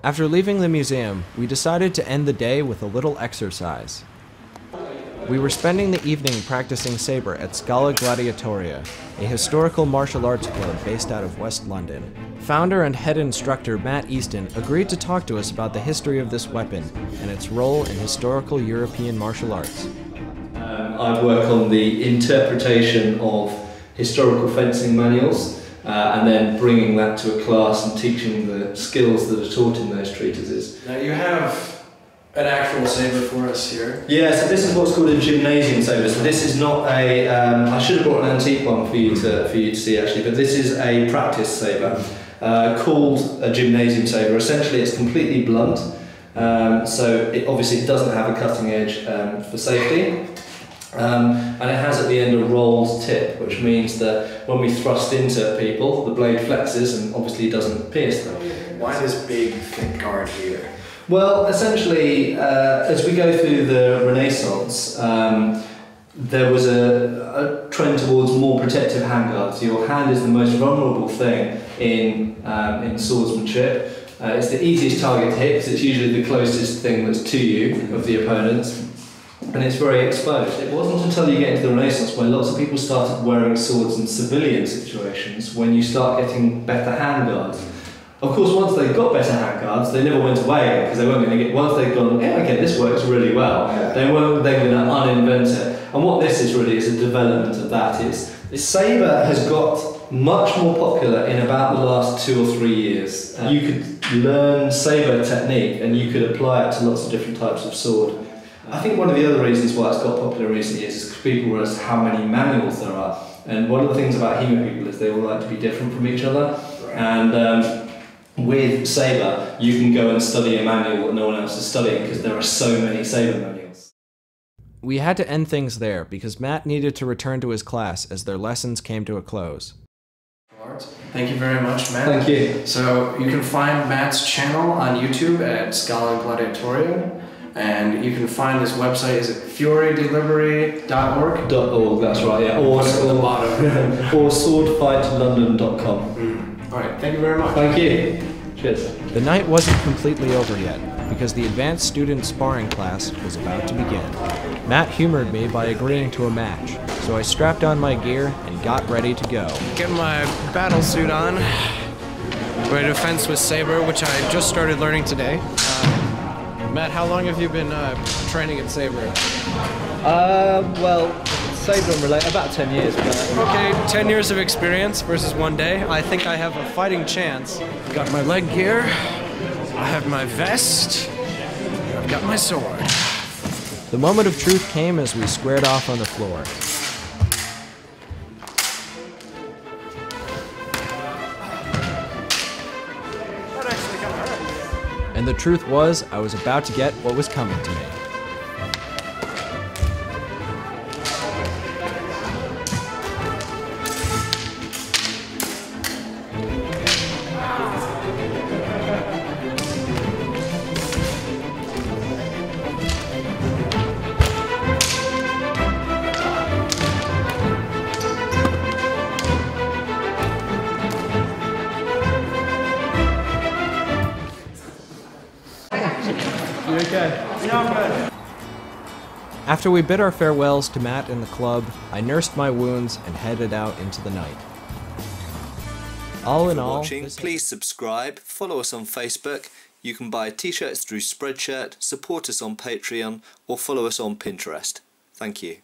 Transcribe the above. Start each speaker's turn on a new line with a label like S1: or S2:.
S1: After leaving the museum, we decided to end the day with a little exercise. We were spending the evening practicing saber at Schola Gladiatoria, a historical martial arts club based out of West London. Founder and head instructor Matt Easton agreed to talk to us about the history of this weapon and its role in historical European martial arts.
S2: I work on the interpretation of historical fencing manuals and then bringing that to a class and teaching the skills that are taught in those treatises.
S3: Now you have an actual saber for us here.
S2: Yeah, so this is what's called a gymnasium saber. So this is not a, I should have brought an antique one for you to see actually, but this is a practice saber called a gymnasium saber. Essentially it's completely blunt, so it obviously doesn't have a cutting edge for safety. And it has at the end a rolled tip, which means that when we thrust into people, the blade flexes and obviously doesn't pierce them.
S3: Why this big, thick guard here?
S2: Well, essentially, as we go through the Renaissance, there was a trend towards more protective handguards. Your hand is the most vulnerable thing in swordsmanship. It's the easiest target to hit because it's usually the closest thing that's to you of the opponents. And it's very exposed. It wasn't until you get into the Renaissance where lots of people started wearing swords in civilian situations when you start getting better handguards. Of course, once they got better handguards, they never went away because they weren't going to get. Once they'd gone, yeah, okay, this works really well. Yeah. They weren't then going to uninvent it. And what this is really is a development of that. This saber has got much more popular in about the last 2 or 3 years. You could learn saber technique and you could apply it to lots of different types of sword. I think one of the other reasons why it's got popular in recent years is because people realize how many manuals there are. And one of the things about human people is they all like to be different from each other. Right. And with saber, you can go and study a manual that no one else is studying because there are so many saber manuals.
S1: We had to end things there because Matt needed to return to his class as their lessons came to a close.
S3: Thank you very much, Matt.
S2: Thank you.
S3: So you can find Matt's channel on YouTube at Schola Gladiatoria. And you can find this website, is it furydelivery.org?
S2: .org, that's right, yeah. Or swordfightlondon.com.
S3: Alright, thank you very much.
S2: Thank you. Cheers.
S1: The night wasn't completely over yet, because the advanced student sparring class was about to begin. Matt humored me by agreeing to a match, so I strapped on my gear and got ready to go.
S4: Get my battle suit on, ready to fence with saber, which I just started learning today. Matt, how long have you been training in saber?
S5: Well, saber and relate about 10 years. But
S4: okay, 10 years of experience versus 1 day. I think I have a fighting chance. Got my leg gear, I have my vest, I've got my sword.
S1: The moment of truth came as we squared off on the floor. And the truth was, I was about to get what was coming to me.
S2: You okay?
S5: yeah, I'm good.
S1: After we bid our farewells to Matt and the club, I nursed my wounds and headed out into the night. All in all,
S6: watching, please subscribe, follow us on Facebook, you can buy t-shirts through Spreadshirt, support us on Patreon, or follow us on Pinterest. Thank you.